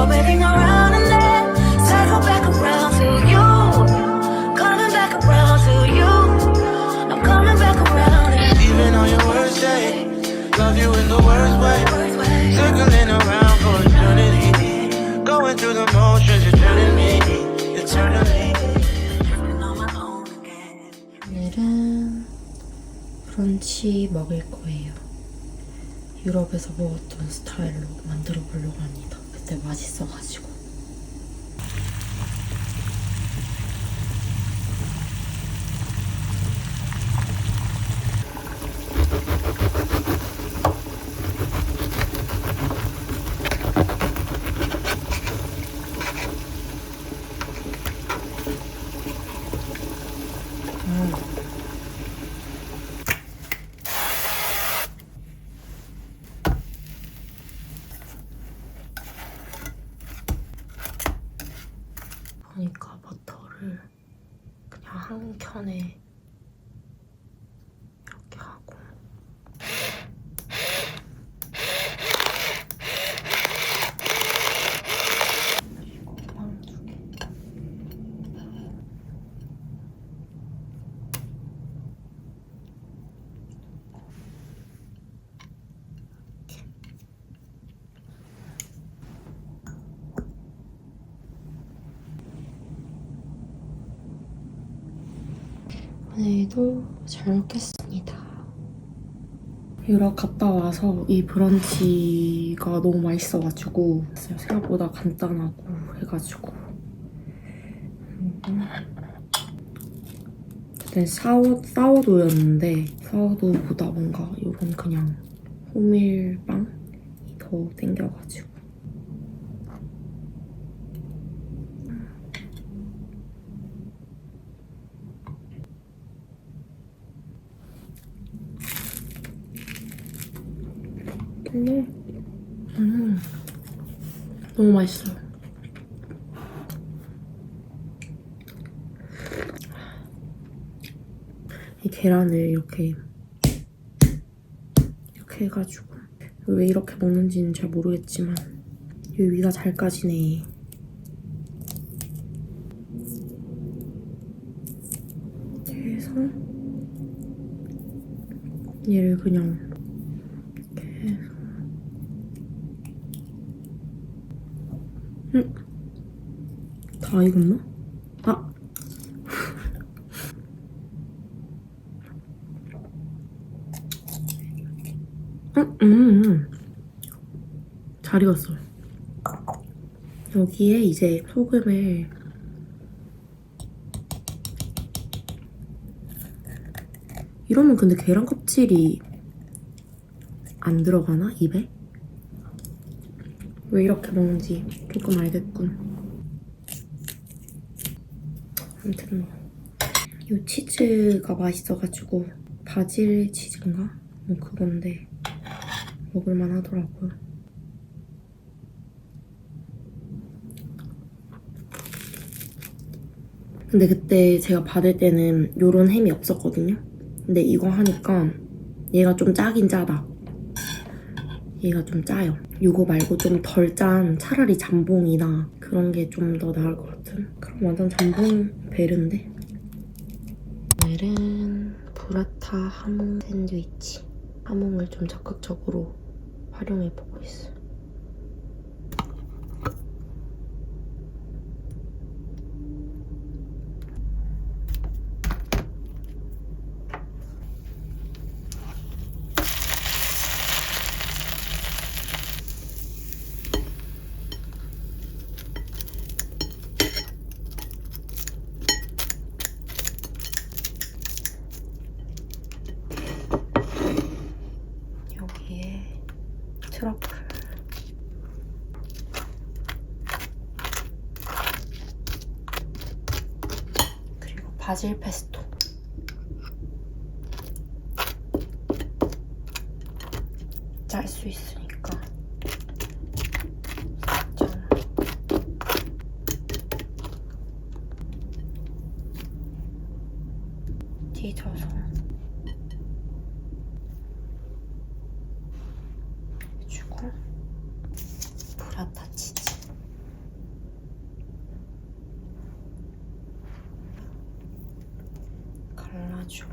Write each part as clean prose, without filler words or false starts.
orbiting around and then circle back around to you. Coming back around to you. I'm coming back around and Even on your worst day, love you in the worst way. Circling around for eternity. Going through the motions, you're turning me eternally. on my own again. 오늘은 브런치 먹을 거예요. 유럽에서 먹었던 스타일로 만들어 보려고 합니다. 그때 맛있어가지고. 보니까 버터를 그냥 한 켠에 이렇게 하고 그리고 빵 2개. 오늘도 잘 먹겠습니다. 유럽 갔다 와서 이 브런치가 너무 맛있어가지고 생각보다 간단하고 해가지고 그때 사워도우였는데 사워도우보다 뭔가 이런 그냥 호밀빵이 더 땡겨가지고 너무 맛있어요. 이 계란을 이렇게 해가지고 왜 이렇게 먹는지는 잘 모르겠지만 이 위가 잘 까지네. 이렇게 해서 얘를 그냥 이렇게 해서 다 익었나? 아! 잘 익었어요. 여기에 이제 소금을 이러면 근데 계란 껍질이 안 들어가나? 입에? 왜 이렇게 먹는지 조금 알겠군. 아무튼 이 치즈가 맛있어가지고 바질 치즈인가? 뭐 그건데 먹을만 하더라고요. 근데 그때 제가 받을 때는 요런 햄이 없었거든요. 근데 이거 하니까 얘가 좀 짜긴 짜다. 얘가 좀 짜요. 이거 말고 좀 덜 짠 차라리 잠봉이나 그런 게 좀 더 나을 것 같은. 그럼 완전 잠봉 베르인데. 오늘은 브라타 하몽 샌드위치. 하몽을 좀 적극적으로 활용해보고 있어요. 여기에 트러플 그리고 바질 페스토. 짤 수 있으니까 좀 찢어서 해주고 브라타 치즈. 넣어가지고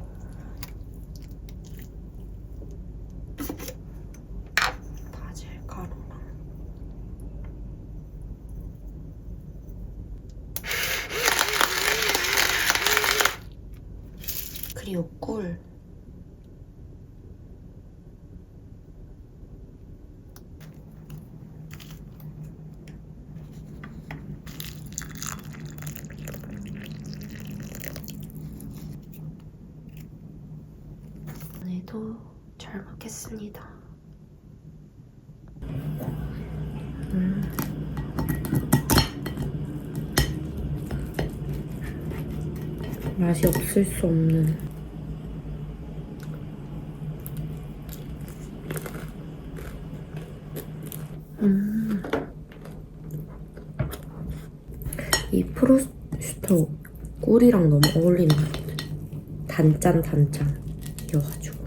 바질 가루랑 그리고 꿀. 오늘도 잘 먹겠습니다. 맛이 없을 수 없는 이 프로슈터 꿀이랑 너무 어울리는 것 같아. 단짠이어가지고.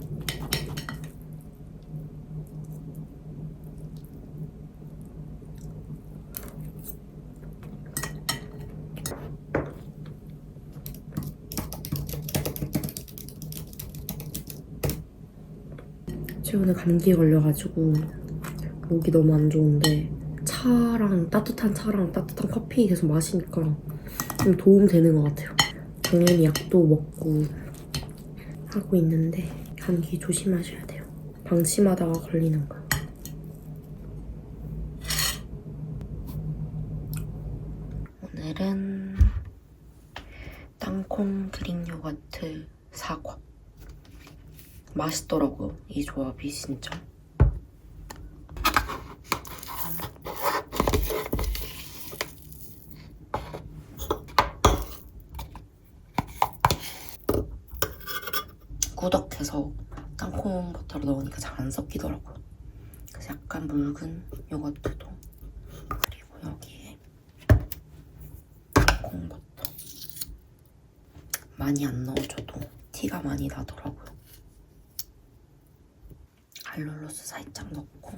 최근에 감기에 걸려가지고 목이 너무 안 좋은데 따뜻한 차랑 따뜻한 커피 계속 마시니까 좀 도움 되는 것 같아요. 당연히 약도 먹고 하고 있는데 감기 조심하셔야 돼요. 방심하다가 걸리는 거야. 오늘은 땅콩 그릭 요거트 사과. 맛있더라고요, 이 조합이 진짜. 꾸덕해서 땅콩 버터를 넣으니까 잘 안 섞이더라고요. 그래서 약간 묽은 요거트도, 그리고 여기에 땅콩 버터 많이 안 넣어줘도 티가 많이 나더라고요. 알룰로스 살짝 넣고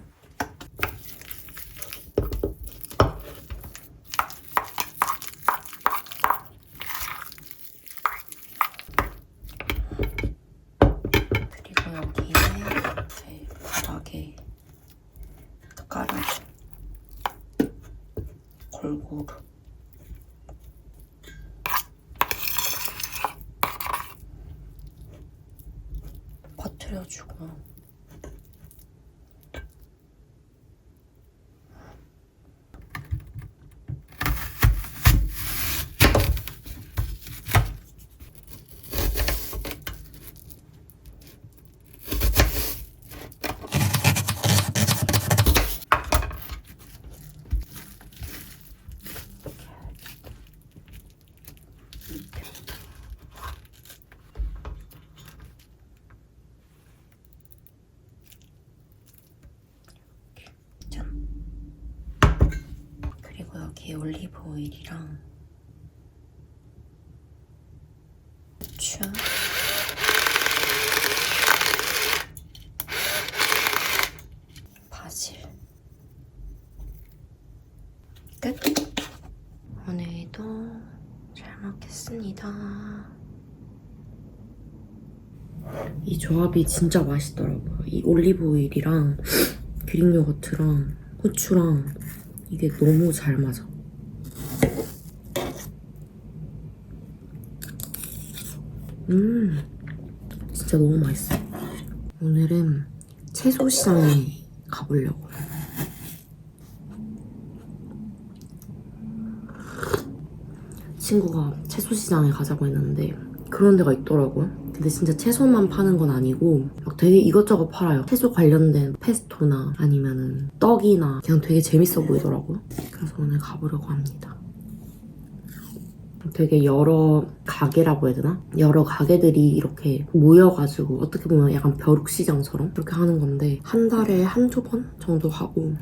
그리고 여기에 바닥에 깔아줘. 골고루 퍼뜨려주고 여기에 올리브 오일이랑 후추, 바질. 끝! 오늘도 잘 먹겠습니다. 이 조합이 진짜 맛있더라고요. 이 올리브 오일이랑 그릭 요거트랑 후추랑 이게 너무 잘 맞아. 진짜 너무 맛있어. 오늘은 채소 시장에 가보려고요. 친구가 채소 시장에 가자고 했는데 그런 데가 있더라고요. 근데 진짜 채소만 파는 건 아니고 막 되게 이것저것 팔아요. 채소 관련된 페스토나 아니면은 떡이나 그냥 되게 재밌어 보이더라고요. 그래서 오늘 가보려고 합니다. 되게 여러 가게라고 해야 되나? 여러 가게들이 이렇게 모여가지고 어떻게 보면 약간 벼룩시장처럼 그렇게 하는 건데 한 달에 한두 번 정도 하고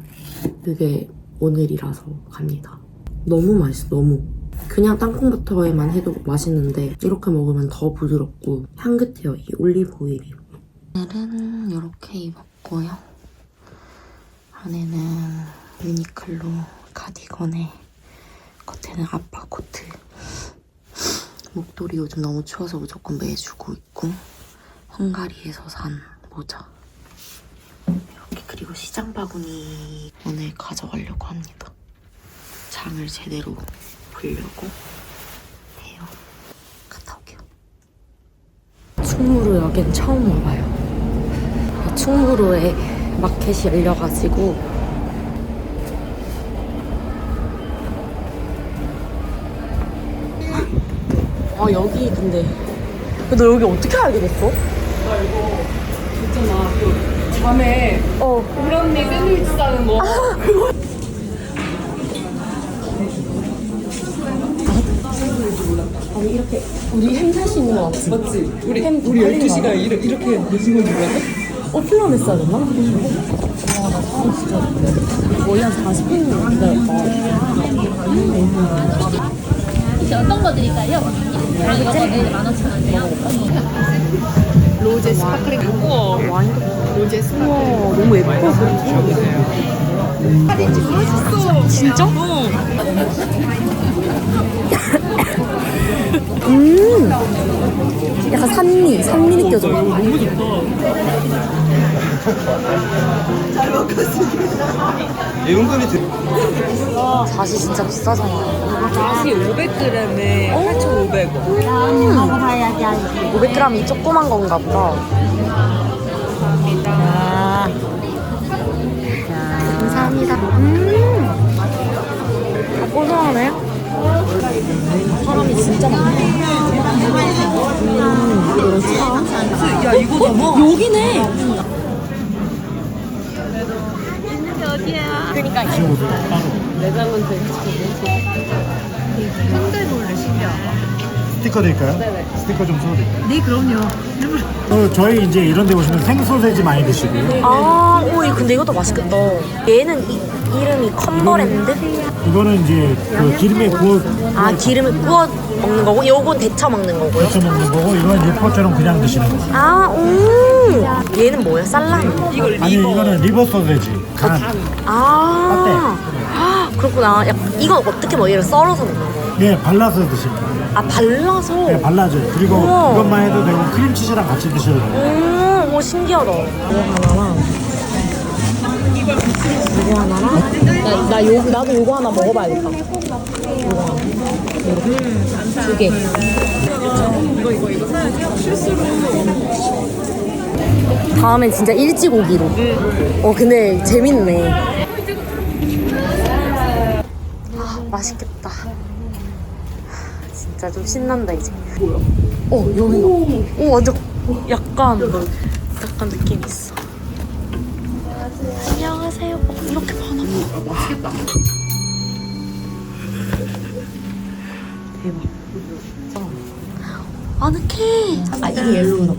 그게 오늘이라서 갑니다. 너무 맛있어, 너무. 그냥 땅콩버터에만 해도 맛있는데 이렇게 먹으면 더 부드럽고 향긋해요, 이 올리브 오일이. 오늘은 이렇게 입었고요. 안에는 유니클로 가디건에 겉에는 아빠 코트. 목도리 요즘 너무 추워서 무조건 매주고 있고, 헝가리에서 산 모자. 이렇게, 그리고 시장 바구니 오늘 가져가려고 합니다. 장을 제대로 보려고 해요. 갔다 올게요. 충무로 여긴 처음 와봐요. 충무로에 마켓이 열려가지고 여기 근데 너 여기 어떻게 알게 됐어? 나 이거 있잖아 그 밤에 우리 언니 샌드위치 싸는 거 아니 이렇게 우리 햄 살 수 있는 거 맞지? 맞지? 우리 햄 우리 팔리는 12시가 거 이렇게 늦은 건지 몰랐어? 필라면 써야 됐나? 와나 사람 진짜 거의 한 40분 기다렸다. 혹시 어떤 거 드릴까요? 이거 네, 15,000원이요. 로제 스파클링 우와 로제 스파클링 우와 너무 예뻐. 사진 찍어줬어 진짜? 약간 산미 느껴져. 너무 좋다 다시 진짜 비싸잖아. 다시 500g에 8,500원 500g이 조그만 건가 보다. 감사합니다. 고소하네. 사람이 진짜 많네. 야 이거 너무 여기네. 매장은 되게 현대놀래 신기하다 스티커 드릴까요? 네네. 스티커 좀 써드릴까요? 네 그럼요 저희 이제 이런 데 오시면 생소세지 많이 드시고요. 근데 이것도 맛있겠다. 얘는 이름이 컴버랜드? 이거는 이제 그 기름에 구워 기름에 구워 먹는 거고, 요건 데쳐 먹는 거고요. 데쳐 먹는 거고, 이건 육포처럼 그냥 드시는 거예요. 얘는 뭐야? 살라미? 아니, 이거는 리버 소세지. 간. 그렇구나. 이거 어떻게 먹어요? 얘를 썰어서 먹는 거예요? 네, 발라서 드시면 돼요. 발라서? 네, 발라줘요. 그리고 우와. 이것만 해도 되고 크림치즈랑 같이 드셔도 돼요. 오, 신기하다. 이거 하나랑 나도 요거 하나 먹어봐야겠다. 요거 하나. 두 개. 이거 사야지 실수로 다음엔 진짜 일찍 오기로. 근데 재밌네. 맛있겠다. 진짜 좀 신난다 이제. 여기. 완전 약간 느낌 있어. 안녕하세요. 이렇게 많아. 맛있겠다 대박. 아늑해. 이게 옐로우다.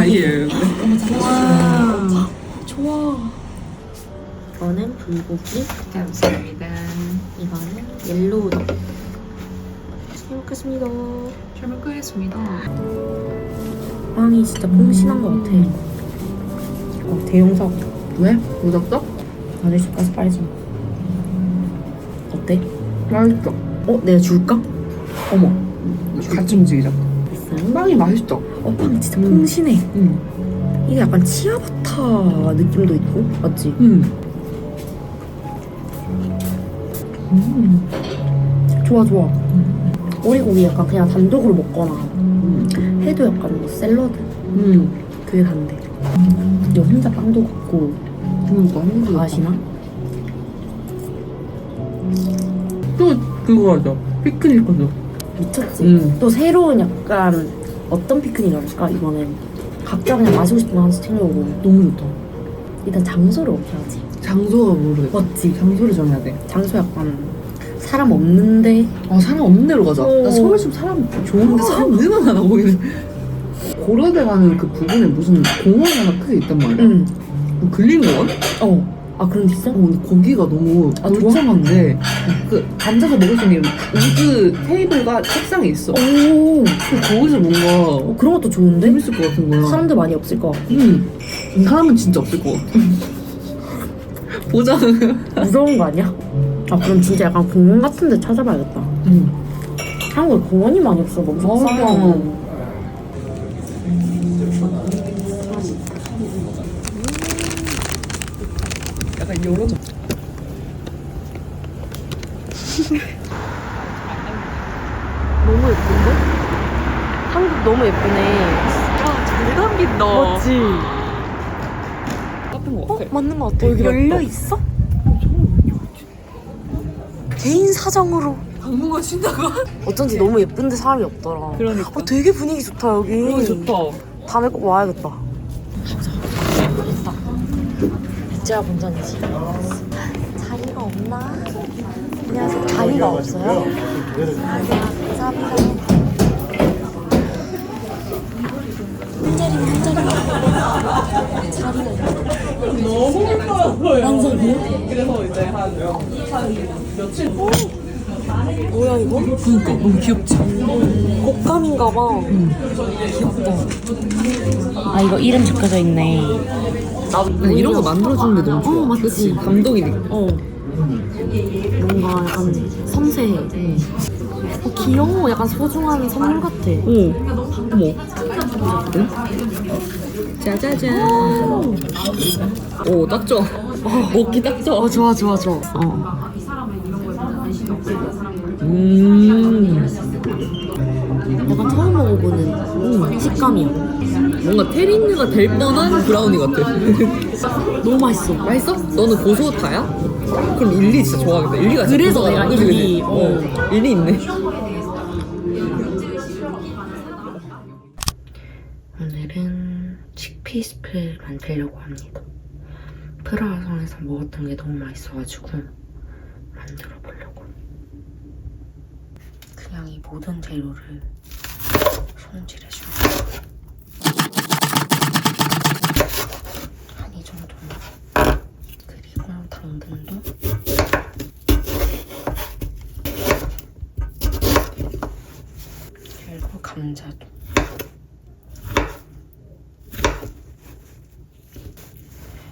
예 좋아. 이거는 불고기. 감사합니다 이거는 옐로우다. 잘 먹겠습니다. 잘 먹겠습니다 빵이 진짜 퐁신한 것 같아. 대형 사고. 왜? 무섭다? 안에 집 가서 빨리 좀. 어때? 맛있어 내가 줄까? 어머. 같이 움직이자 됐어요? 빵이 맛있어 빵 진짜 퐁신해. 응 이게 약간 치아바타 느낌도 있고, 맞지? 좋아. 오리고기 약간 그냥 단독으로 먹거나 해도 약간 뭐 샐러드? 그게 단데. 너 혼자 빵도 굽고 맛이나? 또 그거 하자 피크닉 하자 미쳤지? 또 새로운 약간 어떤 피크닉을 할까 이번엔. 각자 그냥 마시고 싶은 거 하나씩 챙겨오고. 너무 좋다 일단 장소를 어떻게 하지? 장소가 모르겠다 맞지? 장소를 정해야 돼 장소 약간 사람 없는데. 사람 없는 데로 가자 나 서울 좀 사람 좋은데 사람 늘어나나 거기는 고려대 가는 그 부분에 무슨 공원 하나 크게 있단 말이야 근린공원? 그런 데 있어? 근데 거기가 너무 울창한데 그 앉아서 먹을 수 있는 우드 테이블과 책상이 있어 오, 거기서 뭔가 그런 것도 좋은데? 재밌을 것 같은 거야 사람들 많이 없을 것 같고. 사람은 진짜 없을 것 같아 보자 무서운 거 아니야? 그럼 진짜 약간 공원 같은 데 찾아봐야겠다. 한국에 공원이 많이 없어. 너무 속상해. 약간 요런 너무 예쁜데? 한국 너무 예쁘네. 잘 담긴다. 맞지? 같은 거 같아. 맞는 것 같아. 여기 열려 맞다. 있어? 개인 사정으로. 당분간 쉰다고? 어쩐지 너무 예쁜데 사람이 없더라. 그러니까. 되게 분위기 좋다 여기. 너무 좋다. 다음에 꼭 와야겠다. 가자. 백제야 본전이지. 자리가 없나? 안녕하세요. 자리가 없어요? 감사합니다. 그래서 이제 한 며칠 뭐야 이거? 그니까 너무 귀엽지? 곶감인가 봐. 귀엽다. 아 이거 이름 적혀져 있네. 난 이런 거 만들어주는 게 너무 좋아. 맞지. 그치? 감동이니까. 뭔가 약간 섬세해. 귀여워. 약간 소중한 선물 같아. 어머. 짜자잔. 오, 딱 좋아. 먹기 딱 좋아. 좋아. 약간 처음 먹어보는 식감이야. 뭔가 테린느가 될 뻔한 브라우니 같아. 너무 맛있어. 맛있어? 너는 고소타야? 그럼 일리 진짜 좋아하겠다. 일리가 진짜 그래서 고소하다. 내가 그치, 일리, 그치? 일리 있네. 오늘은 치피 스프를 만들려고 합니다. 프라하성에서 먹었던 게 너무 맛있어가지고 만들어 보려고. 그냥 이 모든 재료를 손질해주고 한 이 정도만. 그리고 당근도 그리고 감자도.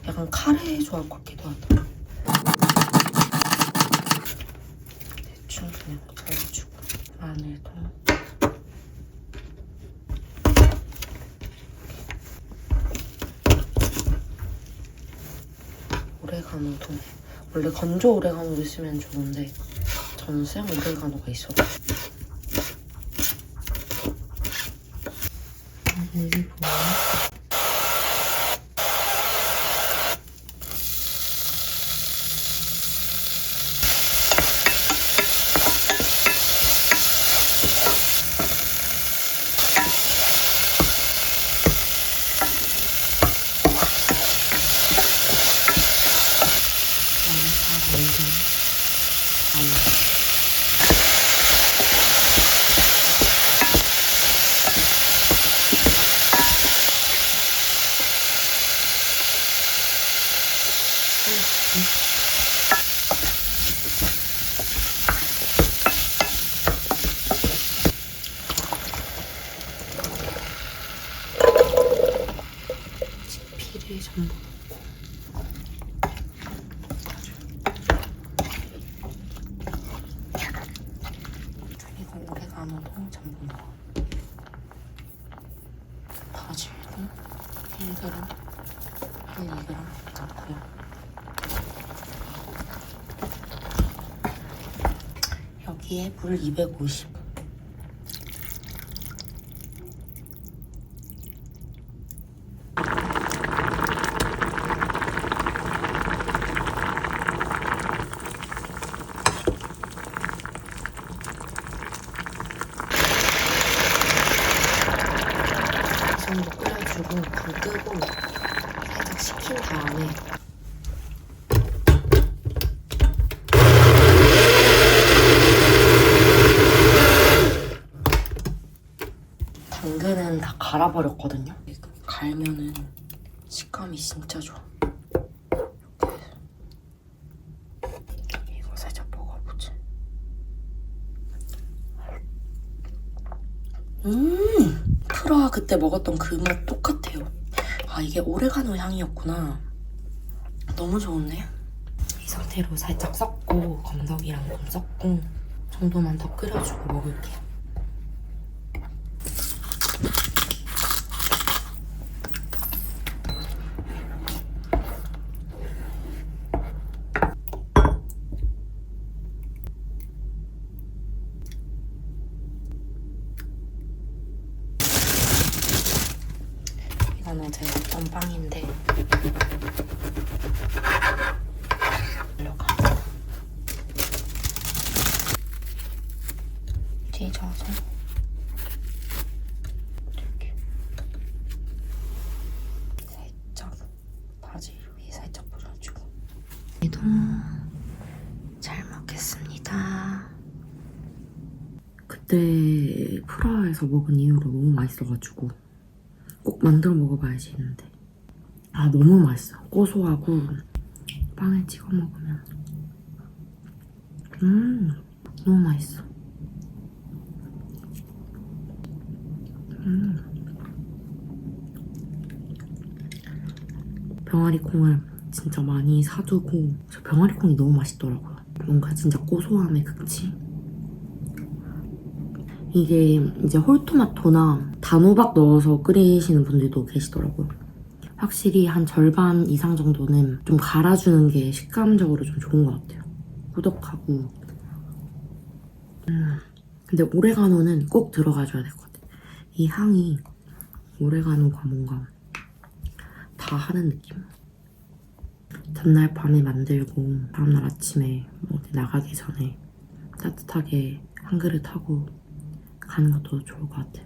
약간 카레 조합 같기도 하다. 대충 그냥 넣어주고 마늘도. 오레가노도. 원래 건조 오레가노를 쓰면 좋은데 저는 생 오레가노가 있어서. 그리고 피를 전부 넣고 그리고 오레가노도 전부 넣어. 바질도 1g, 2g 넣고요. 여기에 물 250. 이 정도 끓여주고 불 끄고 살짝 식힌 다음에 당근은 다 갈아버렸거든요. 갈면은 식감이 진짜 좋아. 이렇게 해서 이거 살짝 먹어보자. 프라 그때 먹었던 그 맛 똑같아요. 아 이게 오레가노 향이었구나. 너무 좋은데? 이 상태로 살짝 섞고 건더기랑 좀 섞고 정도만 더 끓여주고 먹을게요. 어제 먹던 빵인데 찢어서 이렇게 살짝 바지 위에 살짝 뿌려주고 이도 잘 먹겠습니다. 그때 프라하에서 먹은 이후로 너무 맛있어가지고 꼭 만들어 먹어봐야지 했는데 아 너무 맛있어. 고소하고 빵에 찍어 먹으면 너무 맛있어. 병아리콩을 진짜 많이 사두고 저 병아리콩이 너무 맛있더라고요. 뭔가 진짜 고소함의 극치. 이게 이제 홀토마토나 단호박 넣어서 끓이시는 분들도 계시더라고요. 확실히 한 절반 이상 정도는 좀 갈아주는 게 식감적으로 좀 좋은 것 같아요. 꾸덕하고 근데 오레가노는 꼭 들어가줘야 될 것 같아요. 이 향이 오레가노가 뭔가 다 하는 느낌. 전날 밤에 만들고 다음날 아침에 어디 나가기 전에 따뜻하게 한 그릇 하고 가는 것도 좋을 것 같아요.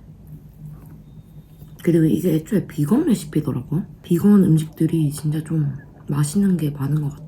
그리고 이게 애초에 비건 레시피더라고요. 비건 음식들이 진짜 좀 맛있는 게 많은 것 같아요.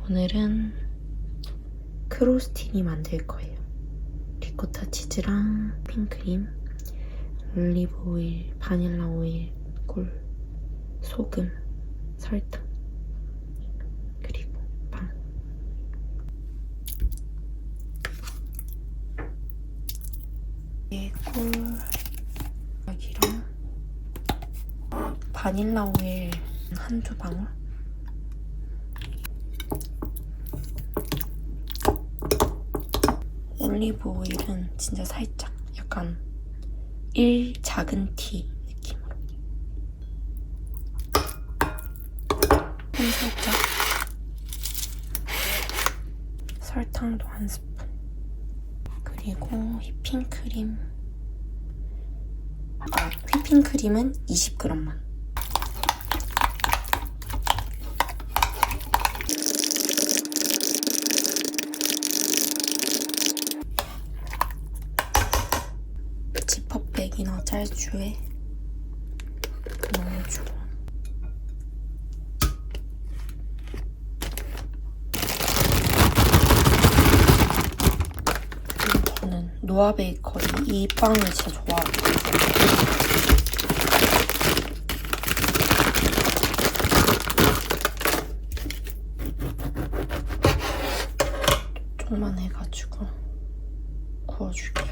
오늘은 크로스티니 만들 거예요. 리코타 치즈랑 핑크림, 올리브 오일, 바닐라 오일, 꿀, 소금, 설탕, 그리고 빵. 꿀, 여기랑 바닐라 오일 한두 방울. 올리브 오일은 진짜 살짝 약간 1 작은 티 느낌으로 한 살짝. 설탕도 한 스푼. 그리고 휘핑크림. 휘핑크림은 20g만. 지퍼백이나 짤주에 넣어주고. 그리고 저는 노아 베이커리 이 빵을 진짜 좋아하거든요. 조금만 해가지고 구워줄게요.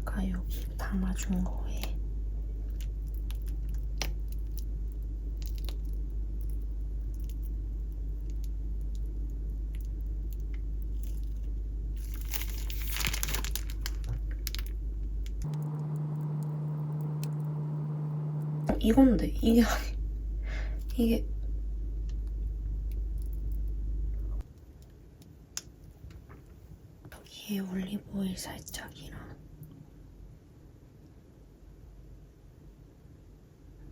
아까 여기 담아준 거에 이건데 이게 아니 이게 여기에 올리브오일 살짝이랑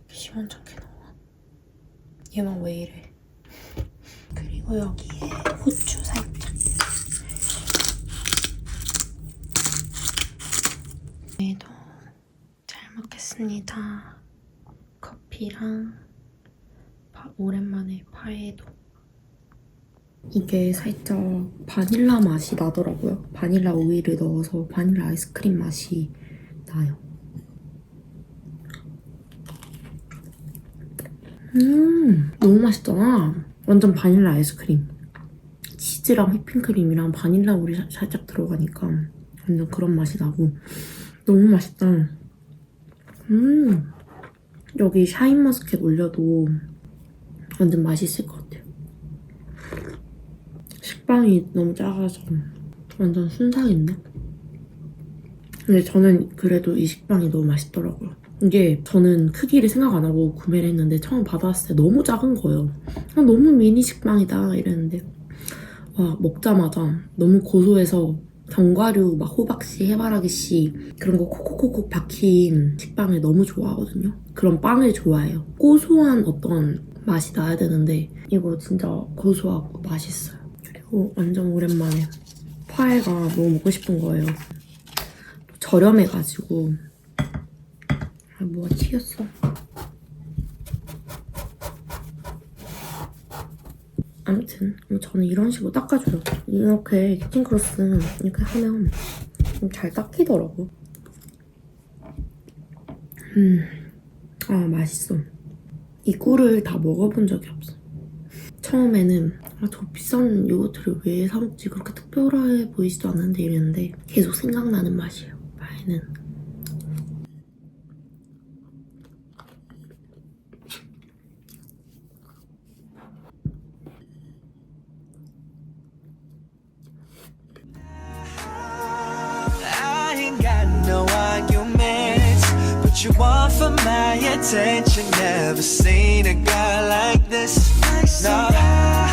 시원찮게 넣어. 얘만 왜 이래? 그리고 여기에 후추 살짝. 오늘도 잘 먹겠습니다. 커피랑 오랜만에 파에도. 이게 살짝 바닐라 맛이 나더라고요. 바닐라 우유를 넣어서 바닐라 아이스크림 맛이 나요. 너무 맛있잖아. 완전 바닐라 아이스크림. 치즈랑 휘핑크림이랑 바닐라 우유 살짝 들어가니까 완전 그런 맛이 나고 너무 맛있다. 여기 샤인머스켓 올려도 완전 맛있을 것 같아요. 식빵이 너무 작아서 완전 순삭인데? 근데 저는 그래도 이 식빵이 너무 맛있더라고요. 이게 저는 크기를 생각 안 하고 구매를 했는데 처음 받아왔을 때 너무 작은 거예요. 너무 미니 식빵이다 이랬는데 와, 먹자마자 너무 고소해서 견과류 막 호박씨, 해바라기씨 그런 거 콕콕콕콕 박힌 식빵을 너무 좋아하거든요. 그런 빵을 좋아해요. 고소한 어떤 맛이 나야 되는데 이거 진짜 고소하고 맛있어요. 그리고 완전 오랜만에 파에가 너무 먹고 싶은 거예요. 저렴해가지고 뭐가 튀겼어. 아무튼 저는 이런 식으로 닦아줘요. 이렇게 키친크로스 이렇게 하면 좀 잘 닦이더라고. 아 맛있어. 이 꿀을 다 먹어본 적이 없어. 처음에는 저 비싼 요거트를 왜 사 먹지? 그렇게 특별해 보이지도 않는데 이랬는데 계속 생각나는 맛이에요. 파에는. I ain't got no arguments, but you want for my attention. Never seen a girl like this. No.